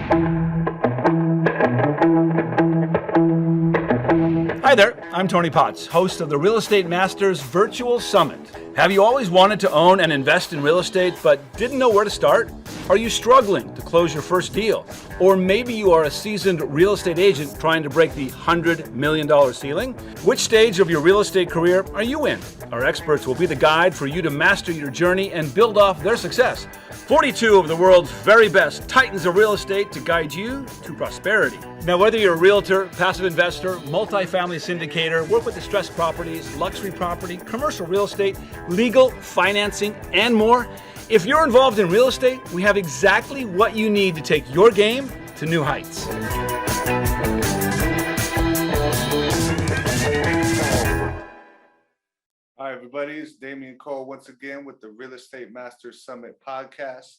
Hi there, I'm Tony Potts, host of the Real Estate Masters Virtual Summit. Have you always wanted to own and invest in real estate but didn't know where to start? Are you struggling to close your first deal? Or maybe you are a seasoned real estate agent trying to break the $100 million ceiling? Which stage of your real estate career are you in? Our experts will be the guide for you to master your journey and build off their success. 42 of the world's very best titans of real estate to guide you to prosperity. Now, whether you're a realtor, passive investor, multifamily syndicator, work with distressed properties, luxury property, commercial real estate, legal, financing, and more, if you're involved in real estate, we have exactly what you need to take your game to new heights. Hi, everybody. It's Damian Cole once again with the Real Estate Masters Summit podcast.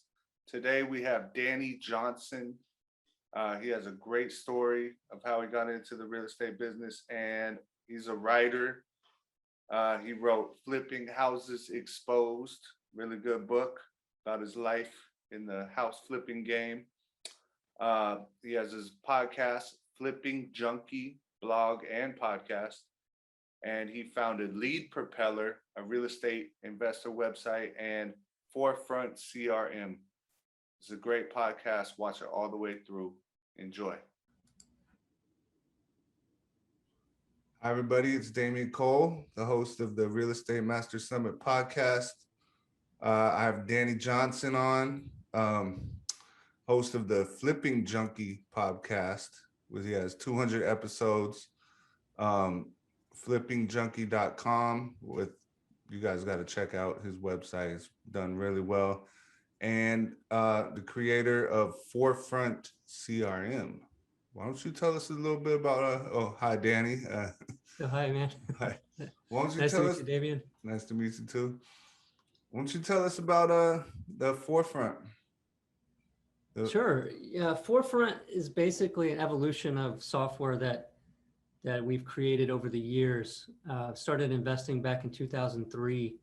Today we have Danny Johnson. He has a great story of how he got into the real estate business, and he's a writer. He wrote Flipping Houses Exposed, really good book about his life in the house flipping game. He has his podcast, Flipping Junkie, blog and podcast. And he founded Lead Propeller, a real estate investor website, and Forefront CRM. It's a great podcast. Watch it all the way through. Enjoy. Hi, everybody. It's Damian Cole, the host of the Real Estate Master Summit podcast. I have Danny Johnson on, host of the Flipping Junkie podcast, where he has 200 episodes. Flippingjunkie.com. You guys got to check out his website. It's done really well. And the creator of Forefront CRM. Why don't you tell us a little bit about hi, Danny. Hi, man. Hi. Why don't you nice tell to us? meet you, Damian. Nice to meet you too. Why don't you tell us about the Forefront? Sure. Yeah, Forefront is basically an evolution of software that we've created over the years. Started investing back in 2003,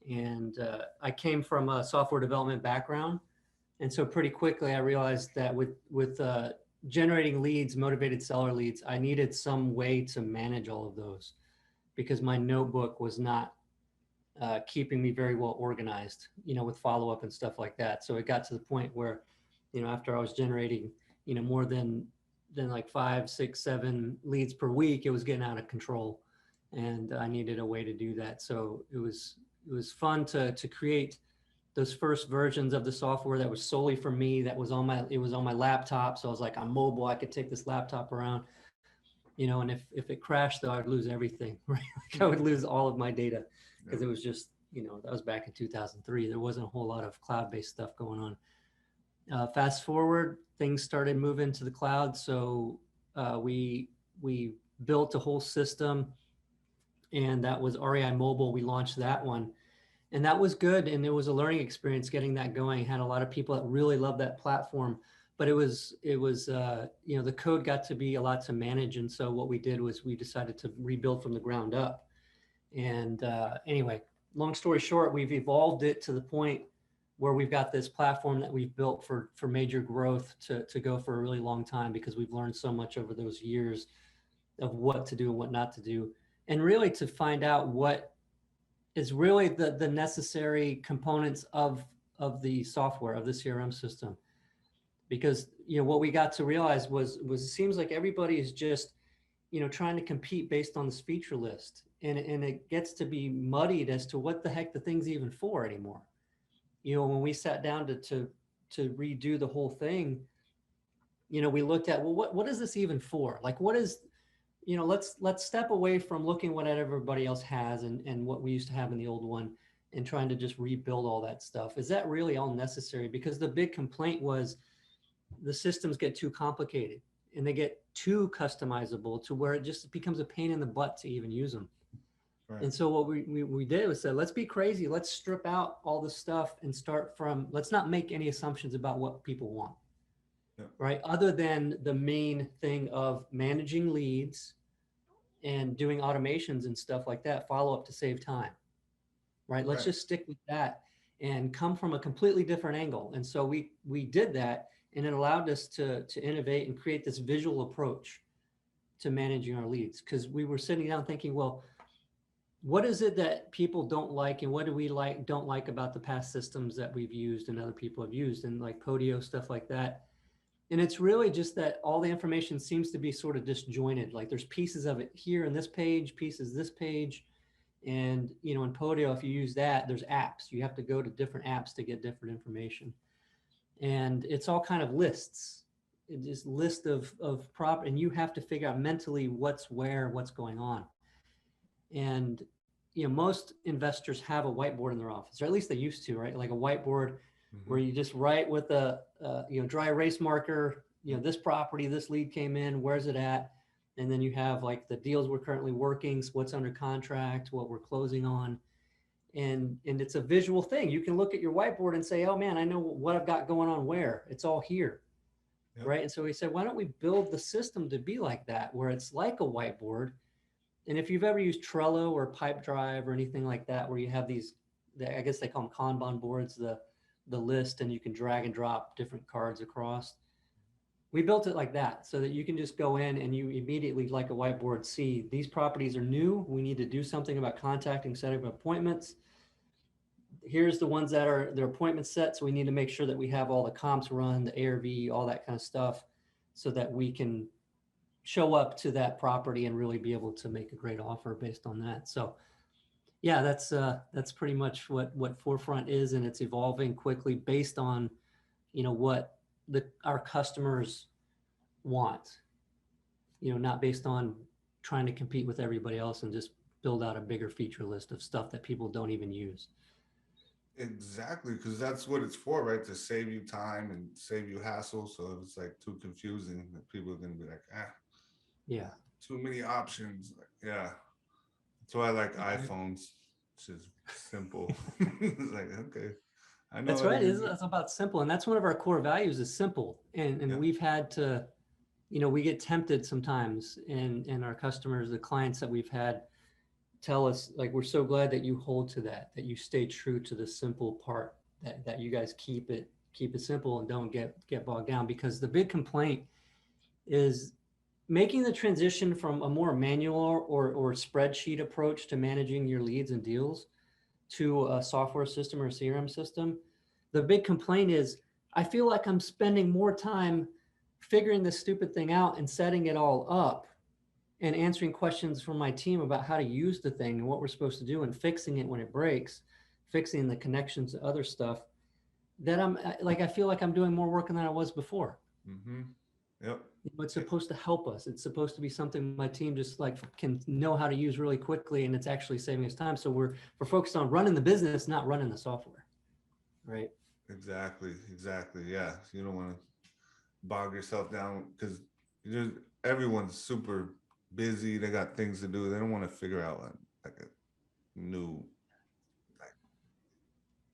and I came from a software development background, and so pretty quickly I realized that with generating leads, motivated seller leads, I needed some way to manage all of those because my notebook was not keeping me very well organized, with follow-up and stuff like that. So it got to the point where, after I was generating, more than like 5, 6, 7 leads per week, it was getting out of control, and I needed a way to do that. So it was fun to create those first versions of the software that was solely for me. It was on my laptop. So I was like, I'm mobile. I could take this laptop around, and if it crashed though, I'd lose everything, right? Like I would lose all of my data because it was just, that was back in 2003. There wasn't a whole lot of cloud-based stuff going on. Fast forward, things started moving to the cloud. So we built a whole system, and that was REI Mobile. We launched that one, and that was good. And it was a learning experience getting that going. Had a lot of people that really loved that platform, but it was the code got to be a lot to manage. And so what we did was we decided to rebuild from the ground up. And anyway, long story short, we've evolved it to the point where we've got this platform that we've built for major growth to go for a really long time, because we've learned so much over those years of what to do and what not to do, and really to find out what is really the necessary components of the software, of the CRM system. Because what we got to realize was it seems like everybody is just trying to compete based on this feature list, and it gets to be muddied as to what the heck the thing's even for anymore. When we sat down to redo the whole thing, we looked at, well, what is this even for? Like, what is, let's step away from looking what everybody else has and what we used to have in the old one, and trying to just rebuild all that stuff. Is that really all necessary? Because the big complaint was the systems get too complicated and they get too customizable to where it just becomes a pain in the butt to even use them. Right. And so what we did was said, let's be crazy. Let's strip out all the stuff and start from, let's not make any assumptions about what people want, right? Other than the main thing of managing leads and doing automations and stuff like that, follow up to save time, right? Let's just stick with that and come from a completely different angle. And so we did that. And it allowed us to innovate and create this visual approach to managing our leads. Because we were sitting down thinking, well, what is it that people don't like, and what do we don't like about the past systems that we've used and other people have used, and like Podio, stuff like that. And it's really just that all the information seems to be sort of disjointed. Like there's pieces of it here in this page, pieces this page. And, you know, in Podio, if you use that, there's apps. You have to go to different apps to get different information. And it's all kind of lists. It's just list of prop, and you have to figure out mentally what's where, what's going on. And, you know, most investors have a whiteboard in their office, or at least they used to, right? Like a whiteboard where you just write with a, you know, dry erase marker, you know, this property, this lead came in, where's it at? And then you have like the deals we're currently working, what's under contract, what we're closing on. And it's a visual thing. You can look at your whiteboard and say, oh man, I know what I've got going on where. It's all here. Yep. Right. And so we said, why don't we build the system to be like that, where it's like a whiteboard. And if you've ever used Trello or Pipedrive or anything like that, where you have these, I guess they call them Kanban boards, the list, and you can drag and drop different cards across. We built it like that so that you can just go in and you immediately, like a whiteboard, see these properties are new. We need to do something about contacting, setting up appointments. Here's the ones that are their appointments set. So we need to make sure that we have all the comps run, the ARV, all that kind of stuff, so that we can show up to that property and really be able to make a great offer based on that. So yeah, that's pretty much what Forefront is, and it's evolving quickly based on, you know, what our customers want, you know, not based on trying to compete with everybody else and just build out a bigger feature list of stuff that people don't even use. Exactly, because that's what it's for, right? To save you time and save you hassle. So if it's like too confusing, people are going to be like, yeah, too many options. Yeah. That's why I like iPhones, which is simple. It's like, okay. I know that's right. It's about simple. And that's one of our core values, is simple. And we've had to, you know, we get tempted sometimes, and our customers, the clients that we've had, tell us, like, we're so glad that you hold to that you stay true to the simple part, that you guys keep it simple and don't get bogged down. Because the big complaint is making the transition from a more manual or spreadsheet approach to managing your leads and deals to a software system or a CRM system. The big complaint is, I feel like I'm spending more time figuring this stupid thing out and setting it all up and answering questions from my team about how to use the thing and what we're supposed to do, and fixing it when it breaks, fixing the connections to other stuff, that I feel like I'm doing more work than I was before. Mm-hmm. Yep. It's supposed to help us. It's supposed to be something my team just like can know how to use really quickly, and it's actually saving us time. So we're focused on running the business, not running the software. Right. Exactly. Yeah. You don't want to bog yourself down, because everyone's super busy. They got things to do. They don't want to figure out like a new, like,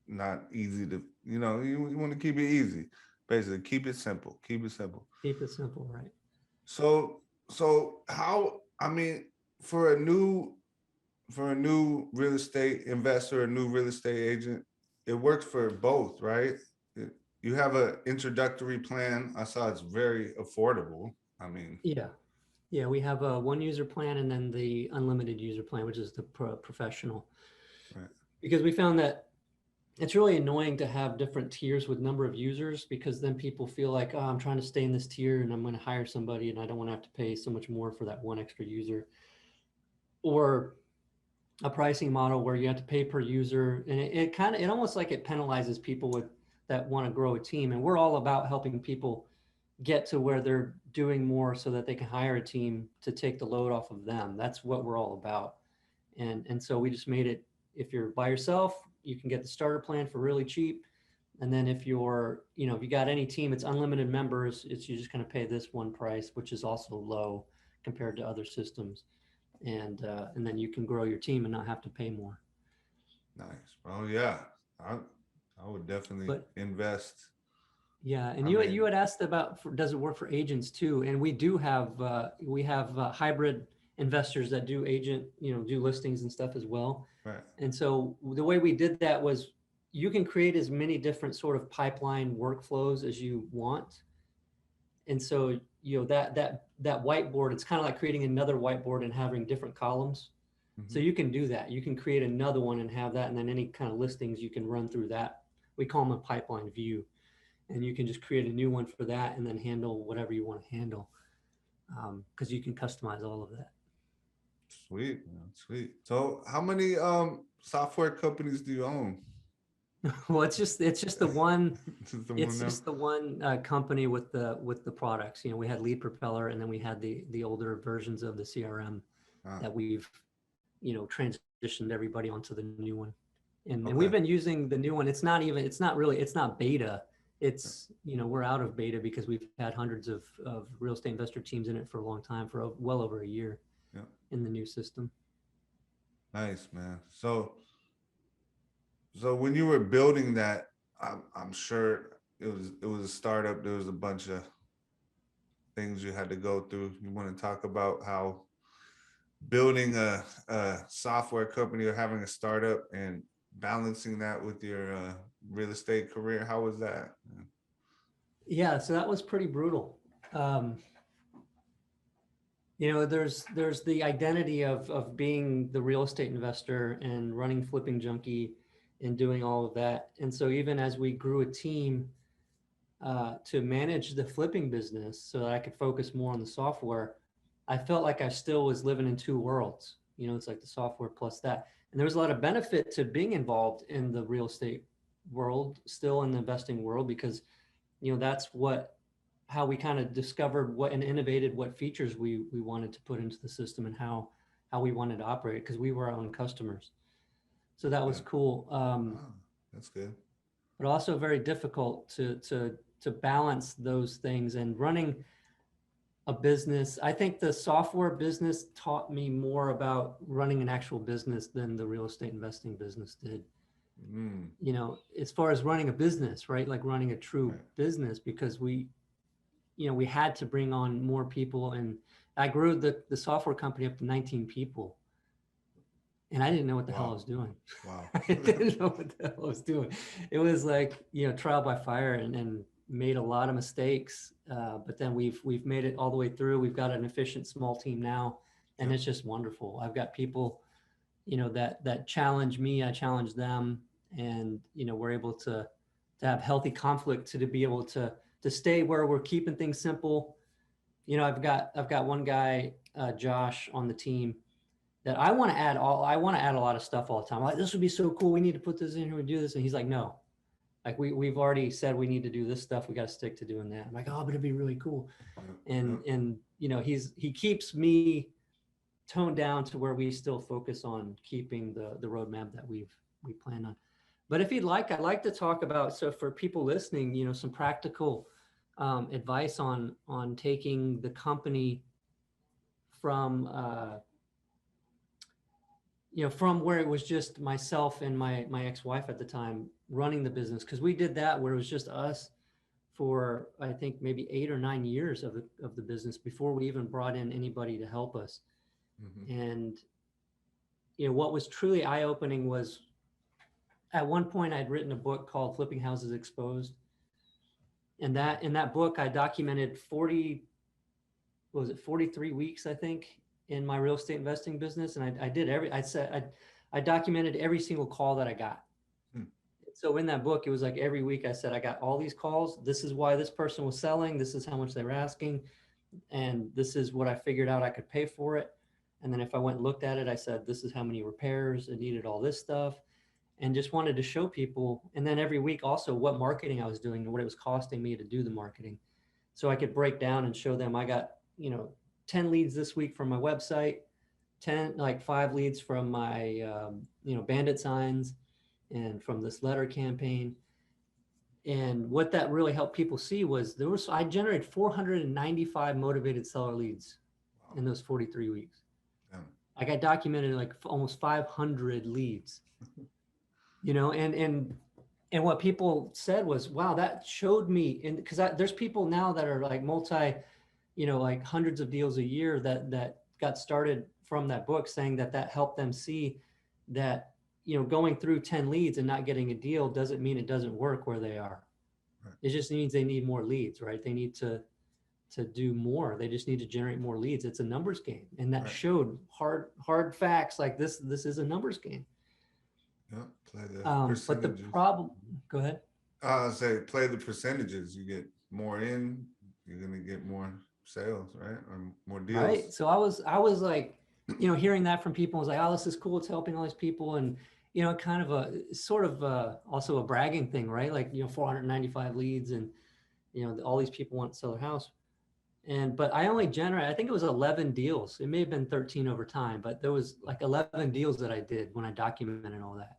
not easy to, you know, you want to keep it easy. Basically, keep it simple. Keep it simple, right? So how, I mean, for a new real estate investor, a new real estate agent, it works for both, right? You have an introductory plan. I saw it's very affordable. I mean, yeah, we have a one user plan, and then the unlimited user plan, which is the professional. Right. Because we found that it's really annoying to have different tiers with number of users, because then people feel like, oh, I'm trying to stay in this tier and I'm going to hire somebody and I don't want to have to pay so much more for that one extra user. Or a pricing model where you have to pay per user. And it almost like it penalizes people that want to grow a team. And we're all about helping people get to where they're doing more so that they can hire a team to take the load off of them. That's what we're all about. And so we just made it, if you're by yourself, you can get the starter plan for really cheap. And then if you're, you know, if you got any team, it's unlimited members. You're just going to pay this one price, which is also low compared to other systems. And then you can grow your team and not have to pay more. Nice. Oh yeah, I would definitely invest. Yeah, and you had asked about, does it work for agents too? And we do have hybrid investors that do do listings and stuff as well. Right. And so the way we did that was, you can create as many different sort of pipeline workflows as you want. And so, that whiteboard, it's kind of like creating another whiteboard and having different columns. So you can do that. You can create another one and have that, and then any kind of listings you can run through that. We call them a pipeline view, and you can just create a new one for that and then handle whatever you want to handle, because you can customize all of that. Sweet, man, sweet. So how many software companies do you own? Well, it's just the one. Just the It's one now? just the one company with the products. We had Lead Propeller, and then we had the older versions of the CRM that we've transitioned everybody onto the new one. And we've been using the new one. It's not beta. It's, we're out of beta because we've had hundreds of real estate investor teams in it for a long time, for well over a year in the new system. Nice, man. So when you were building that, I'm sure it was a startup. There was a bunch of things you had to go through. You want to talk about how building a software company or having a startup and balancing that with your real estate career? How was that? Yeah, so that was pretty brutal. There's the identity of being the real estate investor and running Flipping Junkie and doing all of that. And so even as we grew a team to manage the flipping business so that I could focus more on the software, I felt like I still was living in two worlds. It's like the software plus that. And there was a lot of benefit to being involved in the real estate world, still in the investing world, because, that's how we kind of discovered and innovated what features we wanted to put into the system and how we wanted to operate, because we were our own customers. So that was cool. That's good. But also very difficult to balance those things and running a business. I think the software business taught me more about running an actual business than the real estate investing business did. As far as running a business, right? Like running a true business, because we had to bring on more people, and I grew the software company up to 19 people. And I didn't know what the hell I was doing. Wow. I didn't know what the hell I was doing. It was like, trial by fire, and made a lot of mistakes. But then we've made it all the way through. We've got an efficient small team now, and it's just wonderful. I've got people, that challenge me, I challenge them, and, we're able to have healthy conflict, to be able to stay where we're keeping things simple. I've got one guy, Josh, on the team that I want to add a lot of stuff all the time. I'm like, this would be so cool. We need to put this in here and do this. And he's like, no, like we've already said we need to do this stuff. We got to stick to doing that. I'm like, oh, but it'd be really cool. And he keeps me toned down to where we still focus on keeping the roadmap that we plan on. But if you'd like, I'd like to talk about, so for people listening, some practical advice on taking the company from from where it was just myself and my ex-wife at the time running the business, because we did that where it was just us for, I think, maybe 8 or 9 years of the business before we even brought in anybody to help us. And what was truly eye-opening was, at one point I'd written a book called Flipping Houses Exposed, and in that book I documented 43 weeks, I think, in my real estate investing business. And I documented every single call that I got. So in that book, it was like every week I said, I got all these calls. This is why this person was selling. This is how much they were asking. And this is what I figured out I could pay for it. And then if I went and looked at it, I said, this is how many repairs it needed, all this stuff, and just wanted to show people. And then every week also what marketing I was doing and what it was costing me to do the marketing. So I could break down and show them I got, 10 leads this week from my website, 5 leads from my, bandit signs and from this letter campaign. And what that really helped people see was I generated 495 motivated seller leads in those 43 weeks. I got documented like almost 500 leads, and what people said was, wow, that showed me. And because there's people now that are like like hundreds of deals a year that got started from that book, saying that helped them see that, going through 10 leads and not getting a deal doesn't mean it doesn't work where they are. Right. It just means they need more leads, right? They need to to do more. They just need to generate more leads. It's a numbers game. And that Right. showed hard facts like this is a numbers game. Yeah, play the But the percentages. problem, go ahead. I say play the percentages. You get more in, you're gonna get more sales, right? Or more deals. Right. So I was like, hearing that from people, I was like, oh, this is cool. It's helping all these people. And, kind of also a bragging thing, right? Like, 495 leads and, all these people want to sell their house. But I only I think it was 11 deals. It may have been 13 over time, but there was like 11 deals that I did when I documented all that,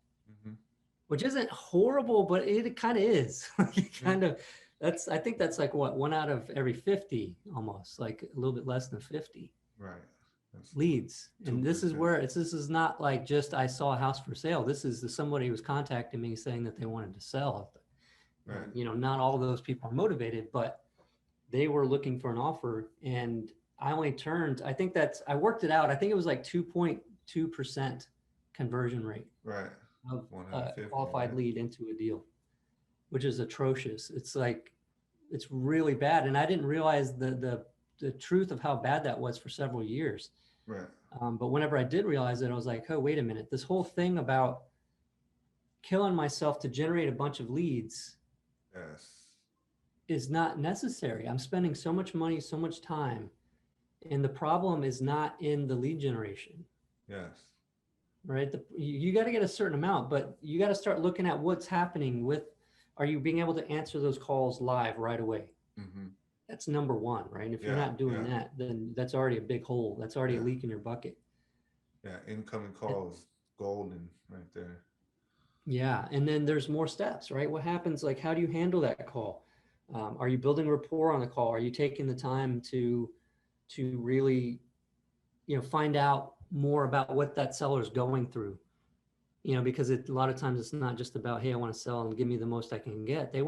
which isn't horrible, but it kind of is. I think that's like what, 1 out of every 50 almost, like a little bit less than 50 Right. That's leads. And this is 2%. where this is not like just I saw a house for sale. This is somebody was contacting me saying that they wanted to sell. Right. Not all those people are motivated, but they were looking for an offer. And I only turned, I worked it out. I think it was like 2.2% conversion rate Right. of a 150, qualified right. lead into a deal, which is atrocious. It's really bad. And I didn't realize the truth of how bad that was for several years. Right. But whenever I did realize it, I was like, oh, wait a minute. This whole thing about killing myself to generate a bunch of leads Yes. is not necessary. I'm spending so much money, so much time. And the problem is not in the lead generation, Yes. right? You got to get a certain amount, but you got to start looking at what's happening are you being able to answer those calls live right away? Mm-hmm. That's number one, right? And if you're Yeah, not doing yeah. that, then that's already a big hole. That's already a Yeah. leak in your bucket. Yeah. Incoming calls, golden right there. Yeah. And then there's more steps, right? What happens? Like, how do you handle that call? Are you building rapport on the call? Are you taking the time to really, find out more about what that seller is going through? Because a lot of times it's not just about, hey, I want to sell and give me the most I can get. A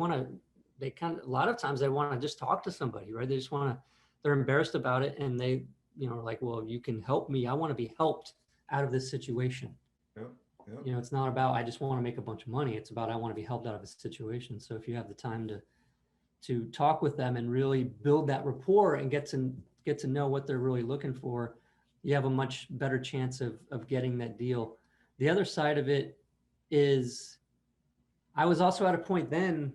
lot of times they want to just talk to somebody, right? They're embarrassed about it. And they, are like, well, you can help me. I want to be helped out of this situation. Yep. Yep. It's not about, I just want to make a bunch of money. It's about, I want to be helped out of a situation. So if you have the time to talk with them and really build that rapport and get to know what they're really looking for, you have a much better chance of getting that deal. The other side of it is I was also at a point then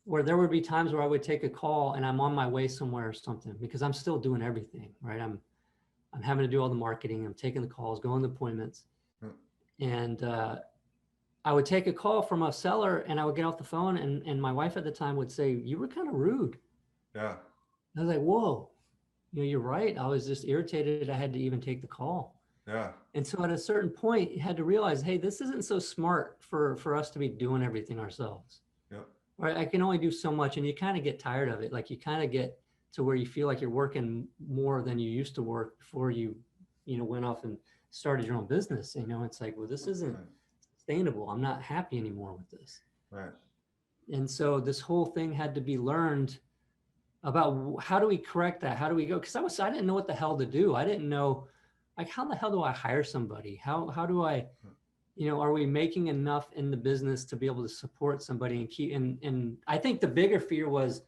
where there would be times where I would take a call and I'm on my way somewhere or something because I'm still doing everything, right? I'm having to do all the marketing. I'm taking the calls, going to appointments. And I would take a call from a seller and I would get off the phone and my wife at the time would say, you were kind of rude. Yeah. I was like, whoa, you're right. I was just irritated. I had to even take the call. Yeah. And so at a certain point, you had to realize, hey, this isn't so smart for us to be doing everything ourselves. Yep. Right? I can only do so much. And you kind of get tired of it. Like you kind of get to where you feel like you're working more than you used to work before you went off and started your own business. It's like, well, this isn't sustainable. I'm not happy anymore with this. Right. And so this whole thing had to be learned about how do we correct that? How do we go? Because I didn't know what the hell to do. I didn't know, like, how the hell do I hire somebody? How do I, are we making enough in the business to be able to support somebody and keep, and I think the bigger fear was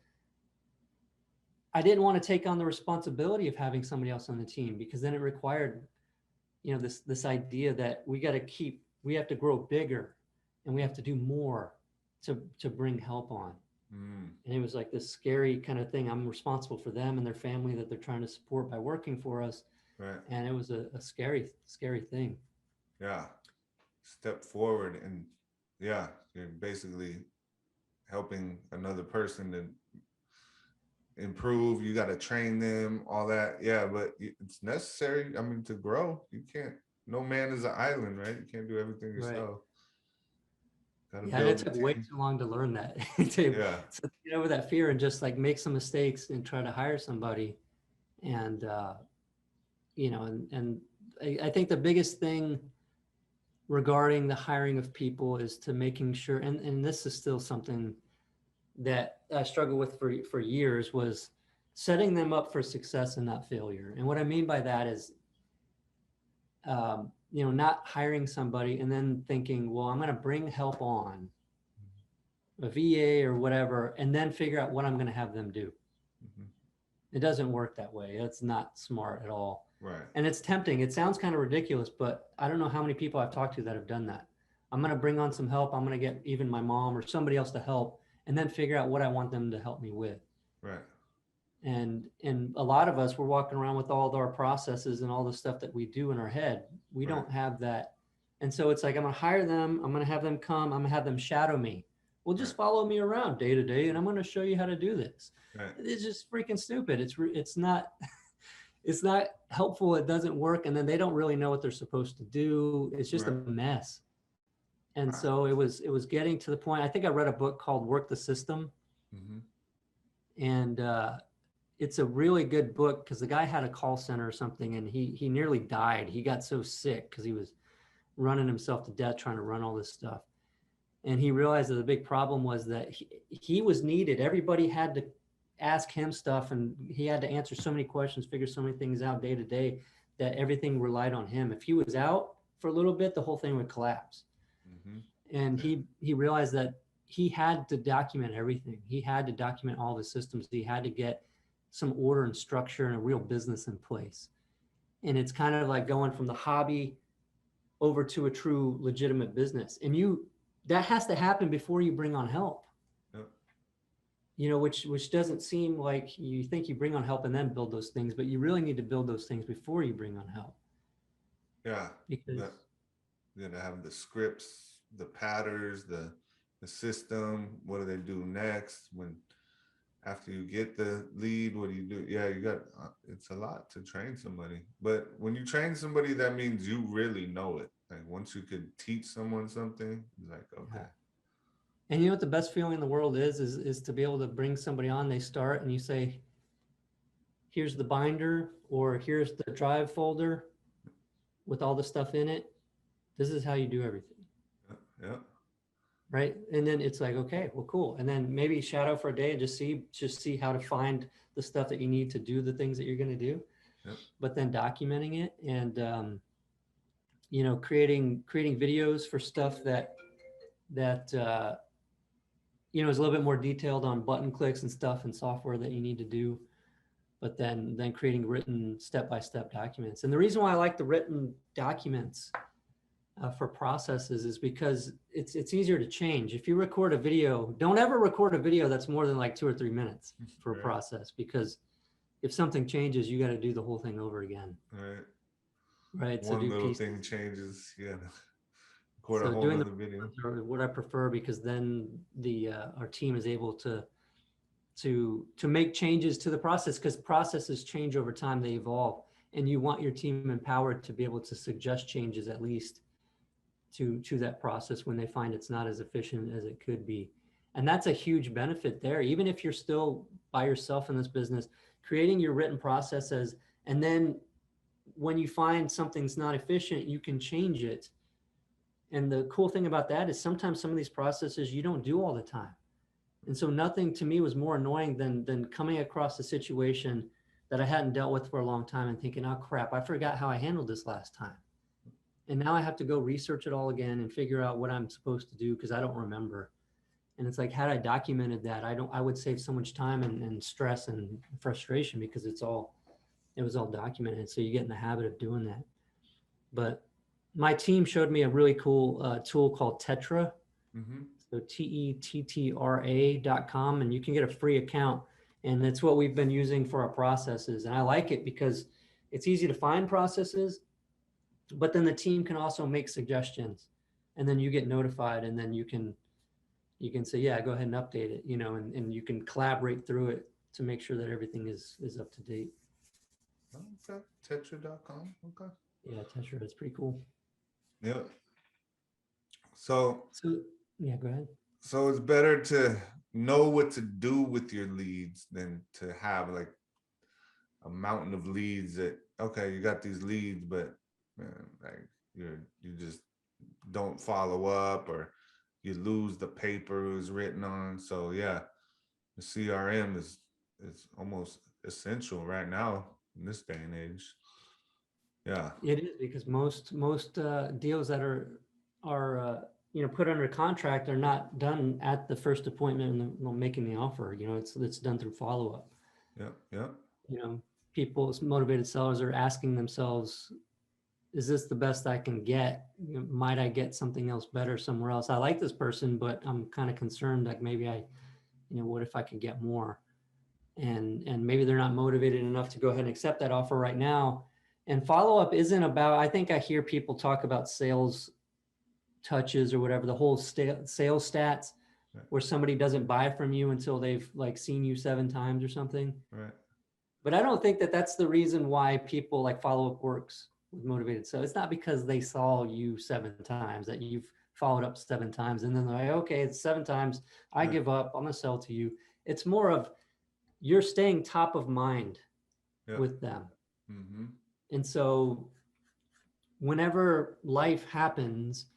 I didn't want to take on the responsibility of having somebody else on the team because then it required, this idea that we have to grow bigger and we have to do more to bring help on. And it was like this scary kind of thing. I'm responsible for them and their family that they're trying to support by working for us. Right. And it was a scary, scary thing. Yeah. Step forward and you're basically helping another person to improve. You got to train them, all that. Yeah, but it's necessary. I mean, to grow, no man is an island, right? You can't do everything yourself. Yeah, it took way too long to learn that. to get over that fear and just like make some mistakes and try to hire somebody. And, and I think the biggest thing regarding the hiring of people is to making sure, and this is still something that I struggled with for years, was setting them up for success and not failure. And what I mean by that is, not hiring somebody and then thinking, well, I'm going to bring help on, a VA or whatever, and then figure out what I'm going to have them do. It doesn't work that way. It's not smart at all. Right. And it's tempting. It sounds kind of ridiculous, but I don't know how many people I've talked to that have done that. I'm going to bring on some help. I'm going to get even my mom or somebody else to help, and then figure out what I want them to help me with. Right. And a lot of us, we're walking around with all of our processes and all the stuff that we do in our head. We Right. don't have that. And so it's like, I'm going to hire them. I'm going to have them come. I'm going to have them shadow me. Well, just Right. follow me around day to day, and I'm going to show you how to do this. Right. It's just freaking stupid. It's not, it's not helpful. It doesn't work. And then they don't really know what they're supposed to do. It's just a Right. mess. And Wow. so it was getting to the point. I think I read a book called Work the System. Mm-hmm. And it's a really good book because the guy had a call center or something, and he nearly died. He got so sick because he was running himself to death trying to run all this stuff. And he realized that the big problem was that he was needed. Everybody had to ask him stuff, and he had to answer so many questions, figure so many things out day to day, that everything relied on him. If he was out for a little bit, the whole thing would collapse. Mm-hmm. And Yeah. he realized that he had to document everything. He had to document all the systems. He had to get some order and structure and a real business in place. And it's kind of like going from the hobby over to a true legitimate business. And that has to happen before you bring on help. Yep. You know, which doesn't seem like you think you bring on help and then build those things, but you really need to build those things before you bring on help. Yeah. Because You gotta have the scripts, the patterns, the system. What do they do next? When after you get the lead, what do you do? Yeah, you got it's a lot to train somebody. But when you train somebody, that means you really know it. Like once you could teach someone something, it's like, okay. Yeah. And you know what the best feeling in the world is to be able to bring somebody on, they start and you say, here's the binder, or here's the drive folder with all the stuff in it. This is how you do everything. Yeah. Right. And then it's like, okay, well, cool. And then maybe shadow for a day and just see how to find the stuff that you need to do the things that you're going to do. Yep. But then documenting it and, you know, creating videos for stuff that you know, is a little bit more detailed on button clicks and stuff and software that you need to do, but then creating written step-by-step documents. And the reason why I like the written documents for processes is because it's easier to change. If you record a video, don't ever record a video that's more than like 2 or 3 minutes for a Right. process, because if something changes, you got to do the whole thing over again. Right. Right. One little thing changes. Yeah. Record a whole doing other video. Or what I prefer, because then our team is able to make changes to the process, because processes change over time, they evolve, and you want your team empowered to be able to suggest changes at least to that process when they find it's not as efficient as it could be. And that's a huge benefit there. Even if you're still by yourself in this business, creating your written processes, and then when you find something's not efficient, you can change it. And the cool thing about that is sometimes some of these processes you don't do all the time. And so nothing to me was more annoying than coming across a situation that I hadn't dealt with for a long time and thinking, oh crap, I forgot how I handled this last time. And now I have to go research it all again and figure out what I'm supposed to do because I don't remember. And it's like, had I documented that, I would save so much time and stress and frustration, because it was all documented. So you get in the habit of doing that. But my team showed me a really cool tool called Tetra. Mm-hmm. So tetra.com, and you can get a free account. And that's what we've been using for our processes. And I like it because it's easy to find processes, but then the team can also make suggestions, and then you get notified, and then you can say, yeah, go ahead and update it, you know, and you can collaborate through it to make sure that everything is up to date. Okay. Tetra.com. Okay. Yeah, Tetra, it's pretty cool. Yeah. So Yeah, go ahead. So it's better to know what to do with your leads than to have like a mountain of leads that, okay, you got these leads, but man, like you just don't follow up, or you lose the paper it was written on. So yeah, the CRM is almost essential right now in this day and age. Yeah. It is, because most deals that are you know, put under contract are not done at the first appointment and making the offer. You know, it's done through follow-up. Yeah. Yeah. people, motivated sellers are asking themselves, is this the best I can get? Might I get something else better somewhere else? I like this person, but I'm kind of concerned, like maybe what if I could get more? And maybe they're not motivated enough to go ahead and accept that offer right now. And follow-up isn't about, I think I hear people talk about sales touches or whatever, the whole sales stats, Right. where somebody doesn't buy from you until they've like seen you 7 times or something. Right. But I don't think that that's the reason why people like follow-up works with motivated. So it's not because they saw you 7 times that you've followed up 7 times and then they're like, okay, it's 7 times, I Right. give up, I'm gonna sell to you. It's more of you're staying top of mind Yep. with them. Mm-hmm. And so whenever life happens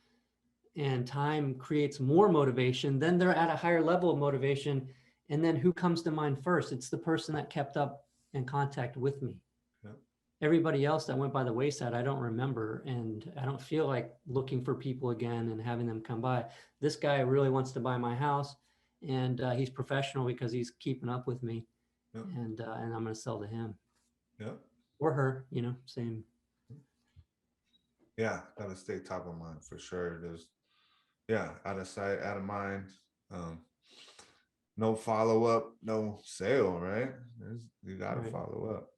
and time creates more motivation, then they're at a higher level of motivation. And then who comes to mind first? It's the person that kept up in contact with me. Yep. Everybody else that went by the wayside, I don't remember. And I don't feel like looking for people again and having them come by. This guy really wants to buy my house, and he's professional because he's keeping up with me. Yep. And I'm going to sell to him. Yep. Or her, same. Yeah, gotta stay top of mind for sure. There's, out of sight, out of mind. No follow up, no sale, right? You gotta Right. follow up.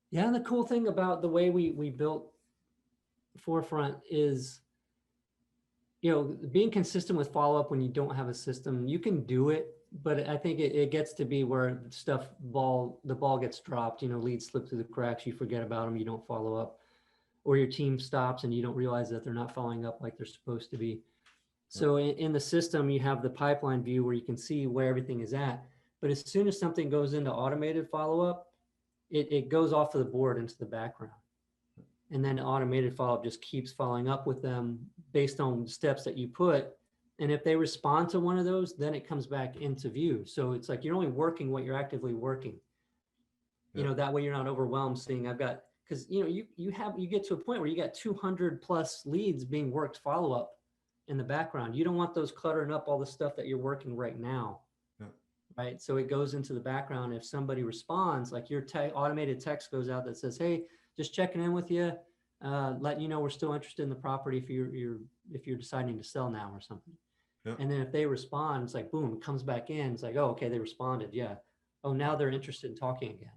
Yeah, and the cool thing about the way we built Forefront is, being consistent with follow-up when you don't have a system, you can do it, but I think it gets to be where the ball gets dropped, leads slip through the cracks, you forget about them, you don't follow up, or your team stops and you don't realize that they're not following up like they're supposed to be. So in the system, you have the pipeline view where you can see where everything is at, but as soon as something goes into automated follow-up, it goes off of the board into the background. And then automated follow-up just keeps following up with them based on steps that you put. And if they respond to one of those, then it comes back into view. So it's like you're only working what you're actively working. That way you're not overwhelmed seeing because you get to a point where you got 200 plus leads being worked follow-up in the background. You don't want those cluttering up all the stuff that you're working right now. Right. So it goes into the background. If somebody responds, like your automated text goes out that says, hey, just checking in with you, letting you know we're still interested in the property if you're deciding to sell now or something. And then if they respond, it's like, boom, it comes back in. It's like, oh, okay, they responded. Yeah. Oh, now they're interested in talking again.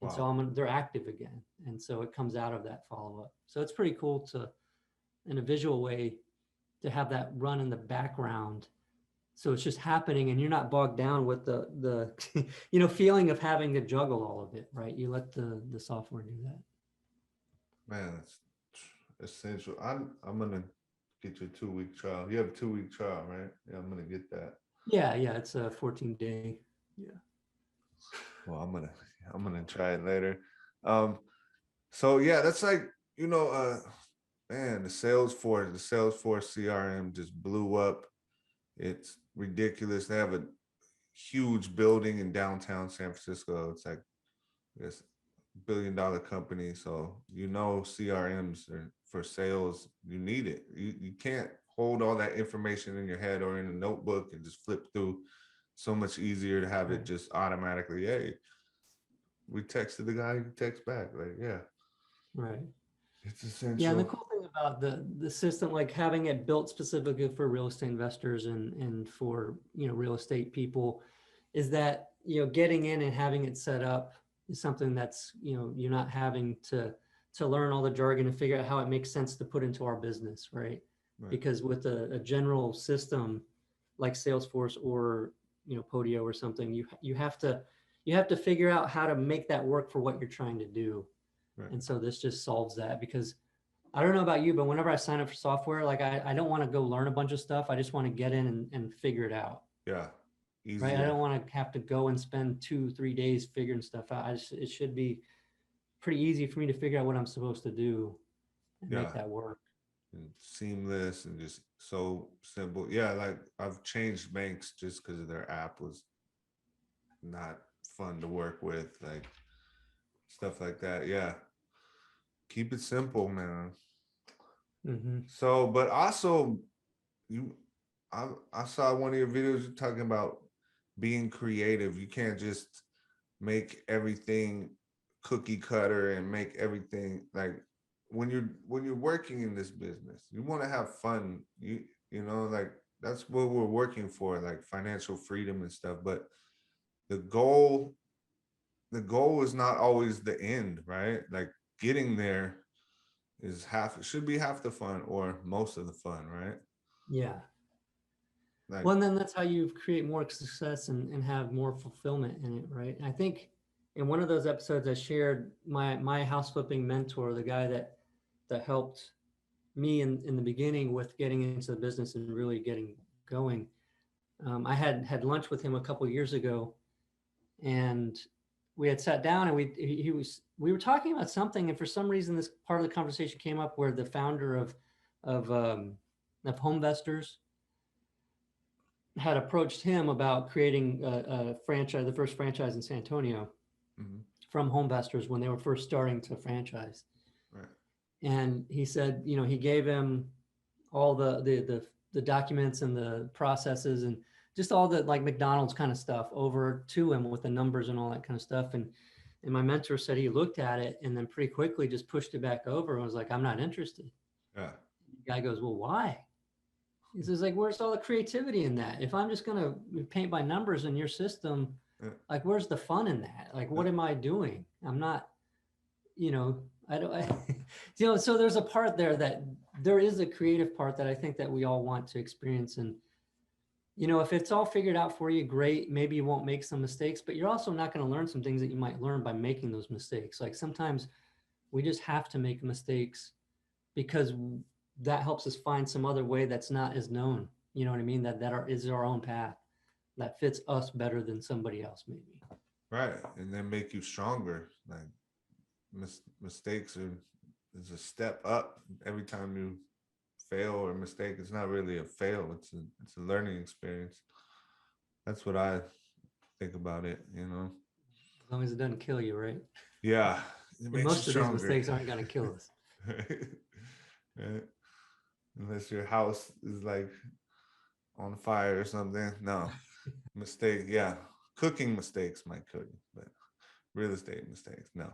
And so they're active again. And so it comes out of that follow-up. So it's pretty cool to, in a visual way, to have that run in the background. So it's just happening and you're not bogged down with the feeling of having to juggle all of it, right? You let the software do that. Man, it's essential. I'm gonna get your 2-week trial. You have a 2-week trial, right? Yeah, I'm gonna get that. Yeah, it's a 14-day. Yeah. Well, I'm gonna try it later. So yeah, that's like, man, the Salesforce CRM just blew up. It's ridiculous. They have a huge building in downtown San Francisco. It's like, I guess, $1 billion company. So, CRMs are for sales, you need it. You can't hold all that information in your head or in a notebook and just flip through. So much easier to have it just automatically, hey, we texted the guy, he texts back. Like, yeah. Right. It's essential. Yeah, and the cool thing about the system, like having it built specifically for real estate investors and for real estate people, is that getting in and having it set up is something that's you're not having to learn all the jargon and figure out how it makes sense to put into our business, right? Because with a general system like Salesforce or Podio or something, you have to figure out how to make that work for what you're trying to do. Right. And so this just solves that, because I don't know about you, but whenever I sign up for software, like I don't want to go learn a bunch of stuff. I just want to get in and figure it out. Yeah. Easier. Right. I don't want to have to go and spend 2-3 days figuring stuff out. It should be pretty easy for me to figure out what I'm supposed to do and make that work. And seamless and just so simple. Yeah. Like I've changed banks just because their app was not fun to work with, like stuff like that. Yeah. Keep it simple, man. Mm-hmm. So, but also I saw one of your videos, you're talking about being creative. You can't just make everything cookie cutter and make everything like when you're working in this business, you want to have fun. You know, like that's what we're working for, like financial freedom and stuff. But the goal, the goal is not always the end, right? Like getting there is half, it should be half the fun or most of the fun, right? Yeah. Like, Well, and then that's how you create more success and have more fulfillment in it, right? And I think in one of those episodes I shared my house flipping mentor, the guy that helped me in the beginning with getting into the business and really getting going. I had lunch with him a couple years ago, and we had sat down and we were talking about something, and for some reason this part of the conversation came up where the founder of Homevestors had approached him about creating a franchise, the first franchise in San Antonio, mhm, from Homevestors when they were first starting to franchise. right, And he said, you know, he gave him all the documents and the processes and just all the like McDonald's kind of stuff over to him with the numbers and all that kind of stuff. And my mentor said he looked at it and then pretty quickly just pushed it back over and was like, I'm not interested. yeah, The guy goes, well, why? He says, like, where's all the creativity in that? If I'm just going to paint by numbers in your system, yeah, like, where's the fun in that? Like, what am I doing? I'm not, you know, I don't, you know, so there's a part there that there is a creative part that I think that we all want to experience. And, you know, if it's all figured out for you, great. Maybe you won't make some mistakes, but you're also not going to learn some things that you might learn by making those mistakes. Like sometimes we just have to make mistakes because that helps us find some other way that's not as known. You know what I mean? Is our own path that fits us better than somebody else, maybe. right. And then make you stronger. Like mistakes is a step up every time you fail or mistake. It's not really a fail. It's a learning experience. That's what I think about it, you know? As long as it doesn't kill you, right? Yeah. It And makes you most of these stronger. mistakes aren't going to kill us. Right? Unless your house is like on fire or something. No. Mistake, yeah. Cooking mistakes might kill you, but real estate mistakes, no.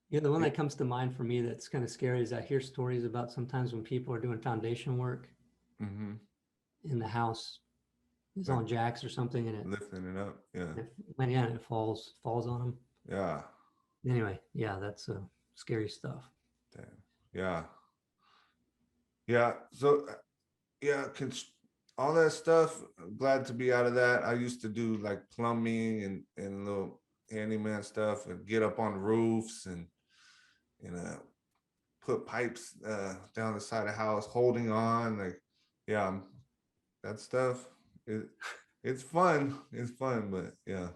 Yeah, the one that comes to mind for me that's kind of scary is I hear stories about sometimes when people are doing foundation work Mm-hmm. in the house, it's on jacks or something, and Lifting it up, yeah. it falls on them. Yeah. Anyway, yeah, that's scary stuff. Damn. Yeah. Yeah. So yeah, all that stuff. I'm glad to be out of that. I used to do like plumbing and little handyman stuff and get up on roofs and put pipes down the side of the house, holding on. Like, yeah, that stuff. It's fun. It's fun, but yeah,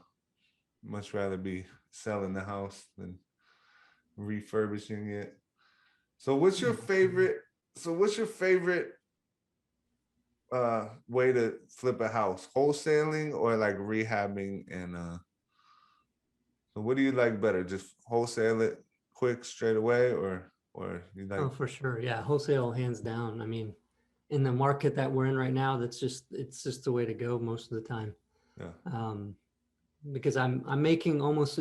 much rather be selling the house than refurbishing it. So what's your favorite? What's your favorite way to flip a house? Wholesaling or like rehabbing? And so what do you like better? Just wholesale it quick straight away, or you like? Oh, for sure. Yeah, wholesale hands down. I mean, in the market that we're in right now, it's just the way to go most of the time. Yeah. Because I'm making almost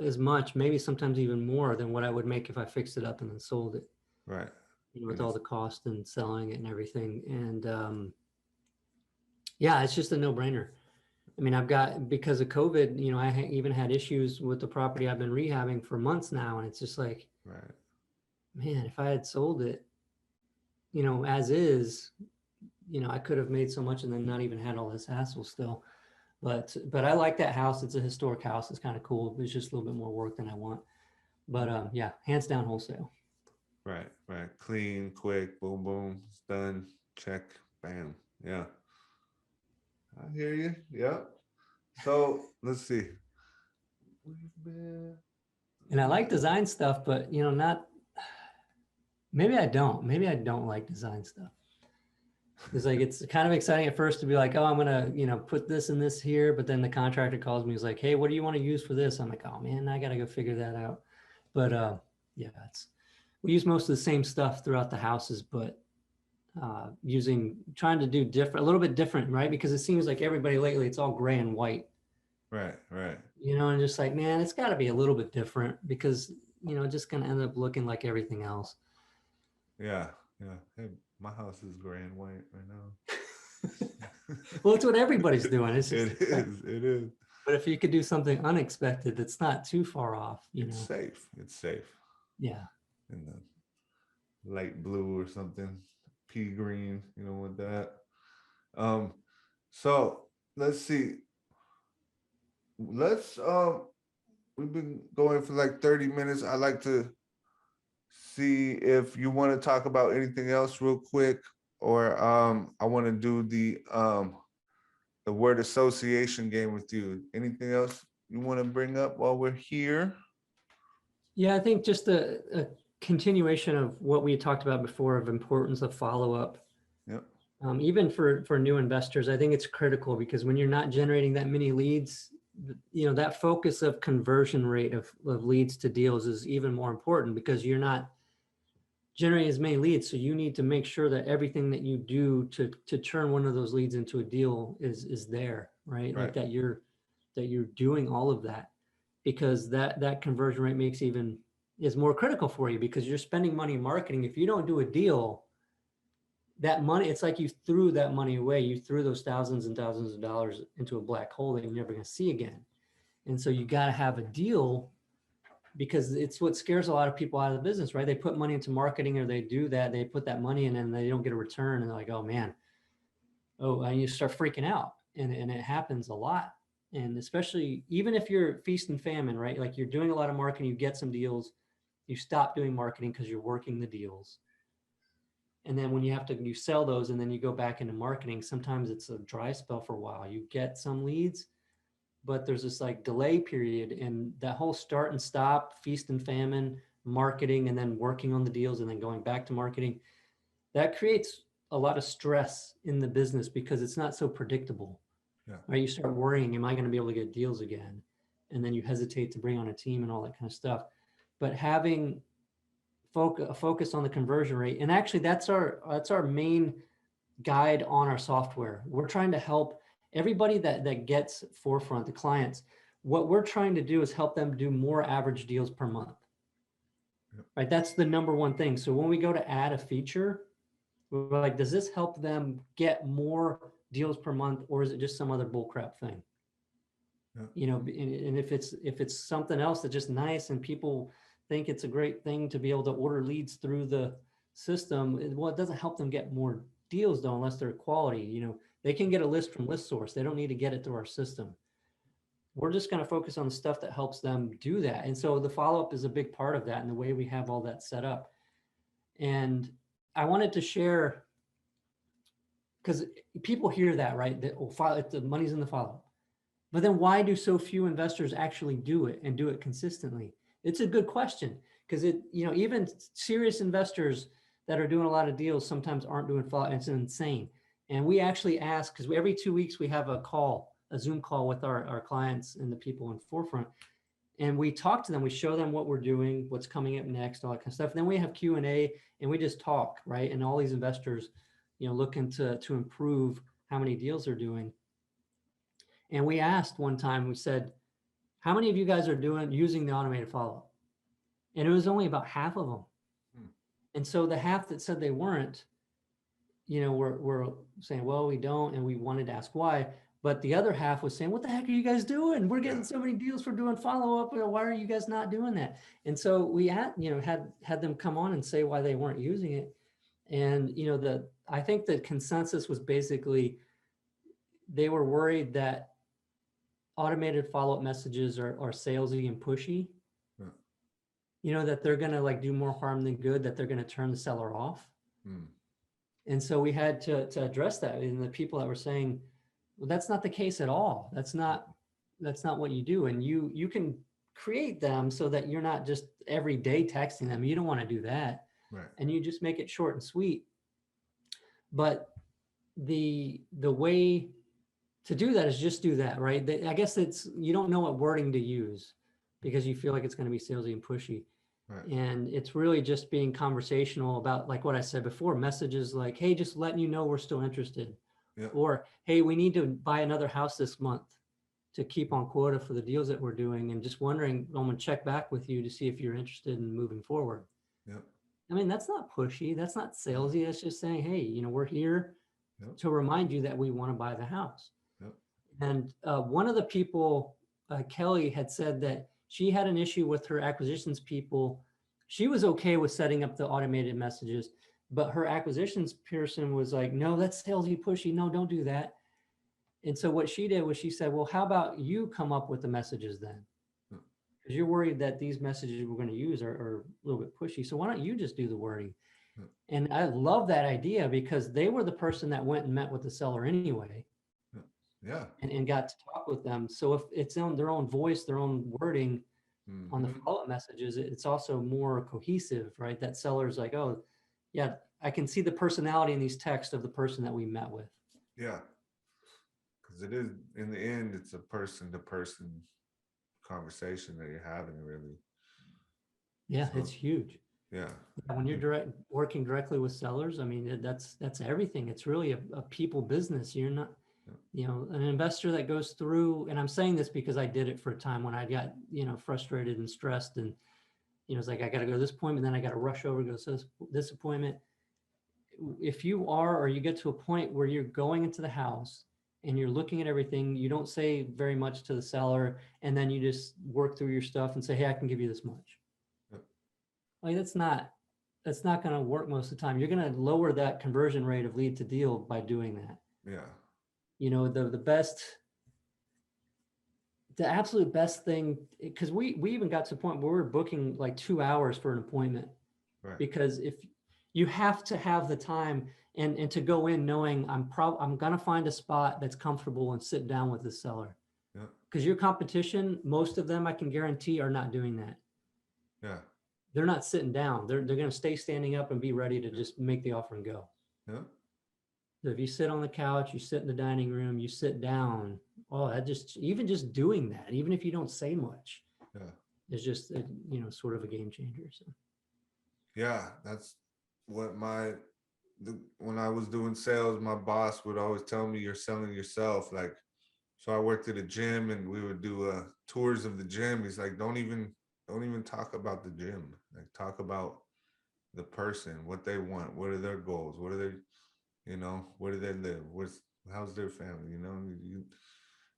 as much, maybe sometimes even more than what I would make if I fixed it up and then sold it. Right. You know, with all the cost and selling it and everything. And yeah, it's just a no-brainer. I mean, because of COVID, you know, I even had issues with the property I've been rehabbing for months now. And it's just like, Right. man, if I had sold it, you know, as is, you know, I could have made so much and then not even had all this hassle still. But I like that house. It's a historic house. It's kind of cool. It's just a little bit more work than I want. But yeah, hands down wholesale. Right. Right. Clean, quick, boom, boom, it's done. Check, bam. Yeah. I hear you. Yeah. So let's see. And I like design stuff, but you know, maybe I don't like design stuff. It's like, it's kind of exciting at first to be like, oh, I'm going to, you know, put this and this here. But then the contractor calls me. He's like, hey, what do you want to use for this? I'm like, oh man, I got to go figure that out. But yeah, we use most of the same stuff throughout the houses, but trying to do a little bit different, right? Because it seems like everybody lately, it's all gray and white. Right. Right. you know, and just like, man, it's got to be a little bit different because, you know, it's just going to end up looking like everything else. Yeah. Yeah. Hey, my house is gray and white right now. Well, it's what everybody's doing. It's just, It is. It is. but if you could do something unexpected, that's not too far off, you It's know? safe. It's safe. Yeah. In the light blue or something, pea green, you know, with that. So let's see. Let's we've been going for like 30 minutes. I'd like to see if you want to talk about anything else real quick, or I want to do the word association game with you. Anything else you want to bring up while we're here? Yeah, I think just a continuation of what we talked about before of importance of follow-up. Yep. Even for new investors, I think it's critical because when you're not generating that many leads, you know, that focus of conversion rate of leads to deals is even more important because you're not generating as many leads. So you need to make sure that everything that you do to turn one of those leads into a deal is there, right? Like that you're doing all of that, because that conversion rate is more critical for you because you're spending money in marketing. If you don't do a deal, that money, it's like you threw that money away. You threw those thousands and thousands of dollars into a black hole that you're never going to see again. And so you got to have a deal, because it's what scares a lot of people out of the business, right? They put money into marketing, or they do that. They put that money in and they don't get a return. And they're like, oh man, and you start freaking out. And it happens a lot. And especially even if you're feast and famine, right? Like you're doing a lot of marketing, you get some deals, you stop doing marketing because you're working the deals. And then when you sell those and then you go back into marketing, sometimes it's a dry spell for a while. You get some leads, but there's this like delay period, and that whole start and stop, feast and famine, marketing, and then working on the deals and then going back to marketing, that creates a lot of stress in the business because it's not so predictable. Yeah. Right? You start worrying, am I going to be able to get deals again? And then you hesitate to bring on a team and all that kind of stuff. But having a focus on the conversion rate, and actually that's our main guide on our software. We're trying to help everybody that gets Forefront, the clients. What we're trying to do is help them do more average deals per month. Yep. Right? That's the number one thing. So when we go to add a feature, we're like, does this help them get more deals per month, or is it just some other bullcrap thing? Yep. You know, and if it's something else that's just nice and people think it's a great thing to be able to order leads through the system, well, it doesn't help them get more deals though, unless they're quality. You know, they can get a list from ListSource. They don't need to get it through our system. We're just going to focus on the stuff that helps them do that. And so the follow-up is a big part of that, and the way we have all that set up. And I wanted to share, because people hear that, right? That the money's in the follow-up. But then why do so few investors actually do it and do it consistently? It's a good question, because even serious investors that are doing a lot of deals sometimes aren't doing follow-up. It's insane. And we actually ask, because every 2 weeks we have a Zoom call with our clients and the people in Forefront. And we talk to them, we show them what we're doing, what's coming up next, all that kind of stuff. And then we have Q&A and we just talk, right? And all these investors, looking to improve how many deals they're doing. And we asked one time, we said, how many of you guys are using the automated follow-up? And it was only about half of them. And so the half that said they weren't, we're saying, well, we don't, and we wanted to ask why. But the other half was saying, what the heck are you guys doing? We're getting so many deals for doing follow-up. Why are you guys not doing that? And so we had them come on and say why they weren't using it. And, I think the consensus was basically they were worried that automated follow-up messages are salesy and pushy. That they're going to do more harm than good, that they're going to turn the seller off. And so we had to address that. And the people that were saying, well, that's not the case at all. That's not what you do. And you can create them so that you're not just every day texting them. You don't want to do that. Right. And you just make it short and sweet. But the way to do that is just do that, right? I guess you don't know what wording to use because you feel like it's going to be salesy and pushy. Right. And it's really just being conversational about, like what I said before, messages like, hey, just letting you know we're still interested. Yep. Or, hey, we need to buy another house this month. to keep on quota for the deals that we're doing, and just wondering, I'm going to check back with you to see if you're interested in moving forward. Yep. I mean, that's not pushy. That's not salesy. That's just saying, hey, we're here Yep. to remind you that we want to buy the house. Yep. And one of the people, Kelly, had said that she had an issue with her acquisitions people. She was okay with setting up the automated messages, but her acquisitions person was like, no, that's salesy, pushy. No, don't do that. And so what she did was she said, well, how about you come up with the messages then? Because you're worried that these messages we're going to use are a little bit pushy. So why don't you just do the wording? And I love that idea because they were the person that went and met with the seller anyway. Yeah. And got to talk with them. So if it's on their own voice, their own wording on the follow-up messages, it's also more cohesive, right? That seller's like, oh, yeah, I can see the personality in these texts of the person that we met with. Yeah. Because it is, in the end, it's a person-to-person conversation that you're having, really. Yeah, So, it's huge. Yeah. When you're working directly with sellers, I mean, that's everything. It's really a people business. You're not, an investor that goes through, and I'm saying this because I did it for a time when I got, frustrated and stressed, and, it's like, I got to go to this appointment, then I got to rush over, go to this appointment. If you are, or you get to a point where you're going into the house and you're looking at everything, you don't say very much to the seller, and then you just work through your stuff and say, hey, I can give you this much. Like that's not going to work most of the time. You're going to lower that conversion rate of lead to deal by doing that. Yeah. The absolute best thing, because we even got to the point where we're booking like 2 hours for an appointment, Right. because if you have to have the time and to go in knowing I'm going to find a spot that's comfortable and sit down with the seller. Yeah. Because your competition, most of them I can guarantee are not doing that. Yeah. They're not sitting down. They're going to stay standing up and be ready to just make the offer and go. Yeah. So if you sit on the couch, you sit in the dining room, you sit down, even just doing that, even if you don't say much, is just, sort of a game changer. So. Yeah. That's what when I was doing sales, my boss would always tell me, you're selling yourself. Like, so I worked at a gym and we would do tours of the gym. He's like, don't even talk about the gym. Like, talk about the person, what they want, what are their goals, what are their, where do they live, how's their family,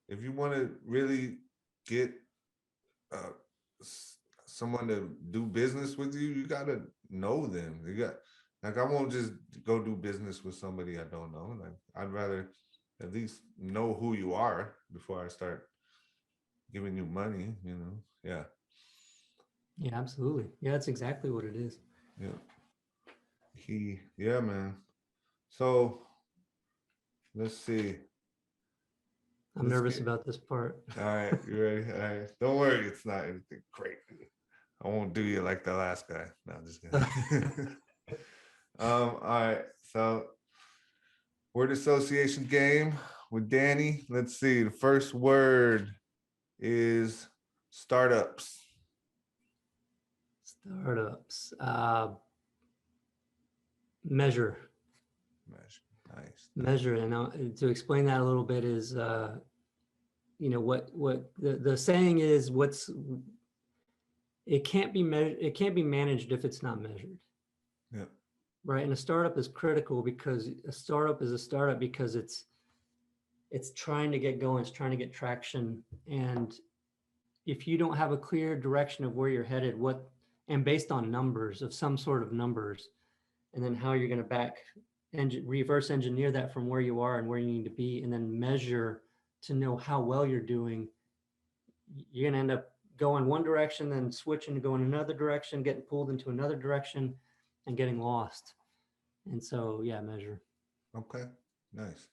if you want to really get someone to do business with you, you got to know them. I won't just go do business with somebody I don't know. Like, I'd rather at least know who you are before I start giving you money, Yeah. Yeah, absolutely. Yeah, that's exactly what it is. Yeah. Yeah, man. So let's see. I'm nervous about this part. All right, you ready? All right. Don't worry, it's not anything crazy. I won't do you like the last guy. No, I'm just kidding. All right. So word association game with Danny. Let's see. The first word is startups. Startups. Measure. Nice. Measure. And to explain that a little bit is, what the saying is, it can't be measured. It can't be managed if it's not measured. Yeah. Right. And a startup is critical because a startup is a startup because it's trying to get going. It's trying to get traction. And if you don't have a clear direction of where you're headed, and based on numbers of some sort of numbers, and then how you're going to reverse engineer that from where you are and where you need to be, and then measure to know how well you're doing, you're going to end up going one direction, then switching to go in another direction, getting pulled into another direction, and getting lost. And so, yeah, measure. Okay. Nice.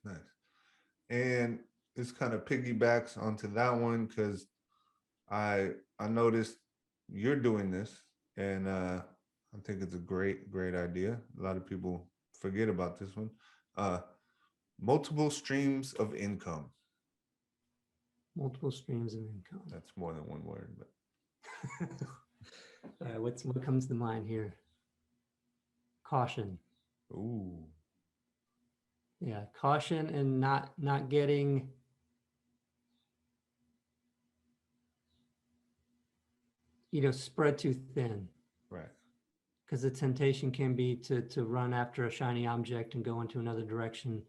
And this kind of piggybacks onto that one because I noticed you're doing this, and I think it's a great idea. A lot of people forget about this one. Multiple streams of income. Multiple streams of income. That's more than one word, but all right, what comes to mind here? Caution. Ooh. Yeah, caution and not getting spread too thin, Right. because the temptation can be to run after a shiny object and go into another direction,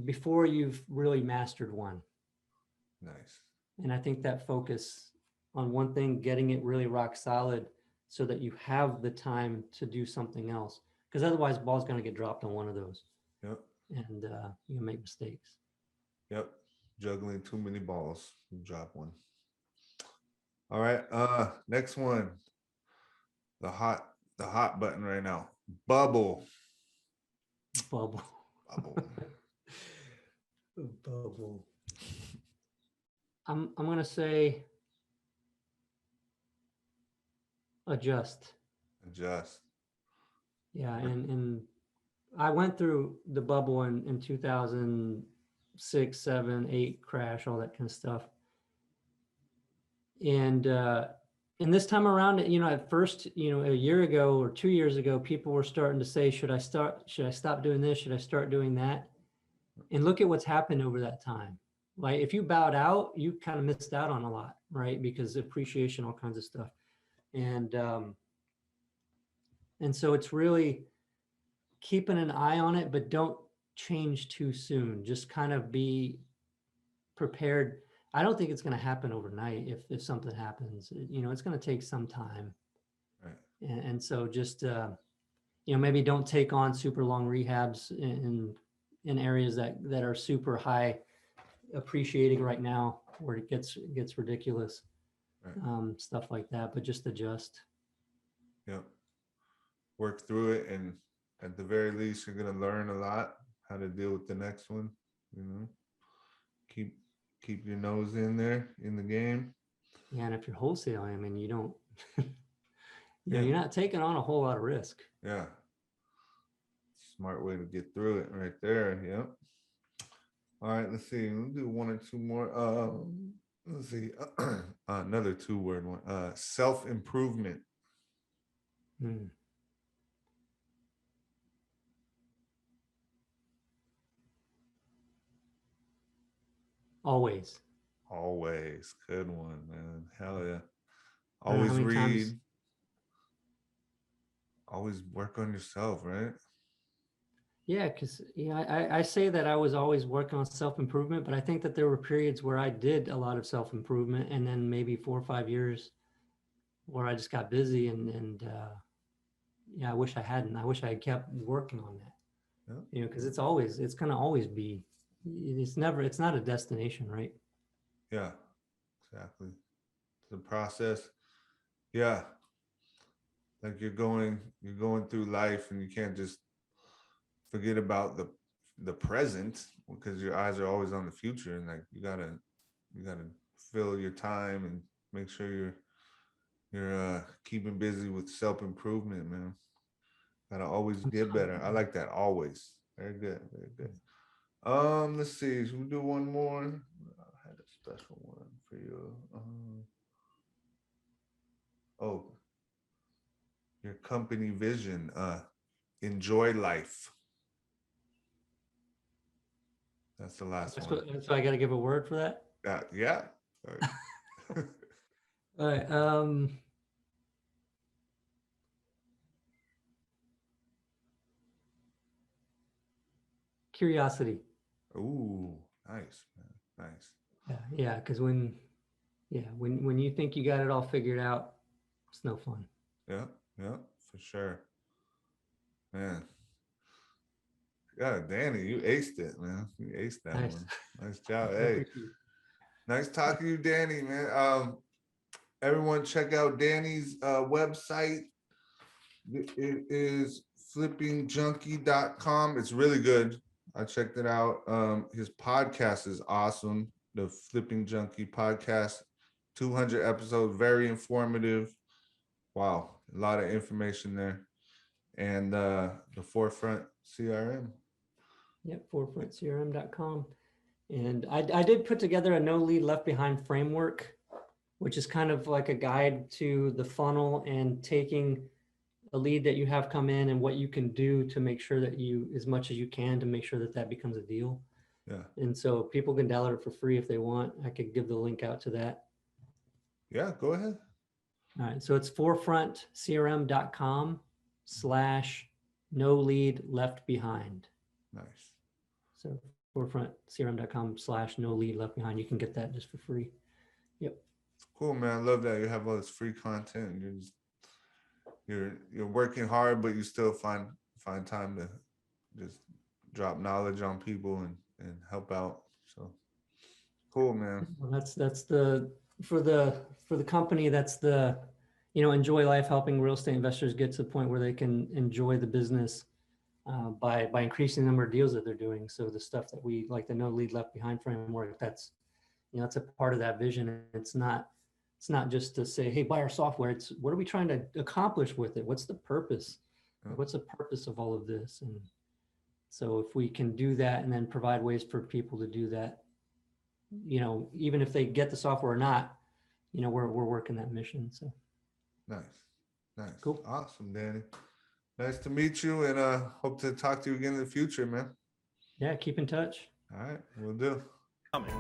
before you've really mastered one. Nice. And I think that focus on one thing, getting it really rock solid so that you have the time to do something else. Because otherwise, ball's going to get dropped on one of those, Yep. and you make mistakes. Yep. Juggling too many balls. You drop one. All right. Next one. The hot button right now. Bubble. Bubble. Bubble. Bubble. I'm going to say adjust. Adjust. Yeah, and I went through the bubble in 2006, 7, 8 crash, all that kind of stuff. And this time around, at first, a year ago or 2 years ago, people were starting to say, should I stop doing this? Should I start doing that? And look at what's happened over that time. Like, if you bowed out, you kind of missed out on a lot, right? Because appreciation, all kinds of stuff. And so it's really keeping an eye on it, but don't change too soon. Just kind of be prepared. I don't think it's going to happen overnight. If something happens, it's going to take some time. Right. And so just, maybe don't take on super long rehabs in areas that are super high appreciating right now, where it gets ridiculous. Right. Stuff like that, but just adjust. Yep. Work through it, and at the very least, you're gonna learn a lot how to deal with the next one. Keep your nose in there in the game. Yeah, and if you're wholesaling, I mean, you don't, Yeah. you're not taking on a whole lot of risk. Yeah. Smart way to get through it right there. Yep. All right, let's see. We'll do one or two more. Let's see. Another 2-word one. Self-improvement. Hmm. Always. Always. Good one, man. Hell yeah. I don't know how Always many read. times- Always work on yourself, right? Yeah, because I say that I was always working on self-improvement, but I think that there were periods where I did a lot of self-improvement, and then maybe 4 or 5 years where I just got busy, and yeah, I wish I hadn't. I wish I had kept working on that. Yeah. Because it's going to always be. It's not a destination, right? Yeah, exactly. It's a process. Yeah. Like you're going through life, and you can't just forget about the present, because your eyes are always on the future, and like you gotta fill your time and make sure you're keeping busy with self-improvement, man. Gotta always get better. I like that. Always. Very good. Very good. Let's see. Should we do one more? I had a special one for you. Oh, your company vision. Enjoy life. That's the last one. So I got to give a word for that. Yeah. All right. All right. Curiosity. Ooh, nice, man. Nice. Yeah. Because when you think you got it all figured out, it's no fun. Yeah, for sure. Man. Yeah, Danny, you aced it, man. You aced that Nice. one. Nice job. I Hey, appreciate it. nice talking to you, Danny, man. Everyone check out Danny's website. It is flippingjunkie.com. It's really good. I checked it out. His podcast is awesome. The Flipping Junkie podcast, 200 episodes, very informative. Wow, a lot of information there. And the Forefront CRM. Yep, forefrontcrm.com. And I did put together a no lead left behind framework, which is kind of like a guide to the funnel and taking a lead that you have come in and what you can do to make sure that as much as you can, to make sure that becomes a deal. Yeah. And so people can download it for free if they want. I could give the link out to that. Yeah, go ahead. All right, so it's forefrontcrm.com/no lead left behind. Nice. So forefrontcrm.com/no lead left behind. You can get that just for free. Yep. Cool, man. I love that you have all this free content and you're working hard, but you still find time to just drop knowledge on people and help out. So cool, man. Well, that's the for the company, that's the, enjoy life, helping real estate investors get to the point where they can enjoy the business by increasing the number of deals that they're doing. So the stuff that we like, the no lead left behind framework, that's it's a part of that vision. It's not just to say, hey, buy our software. It's what are we trying to accomplish with it? What's the purpose? What's the purpose of all of this? And so if we can do that and then provide ways for people to do that, even if they get the software or not, we're working that mission. So Nice. Cool. Awesome, Danny. Nice to meet you, and hope to talk to you again in the future, man. yeah, keep in touch. All right, we'll do. Coming.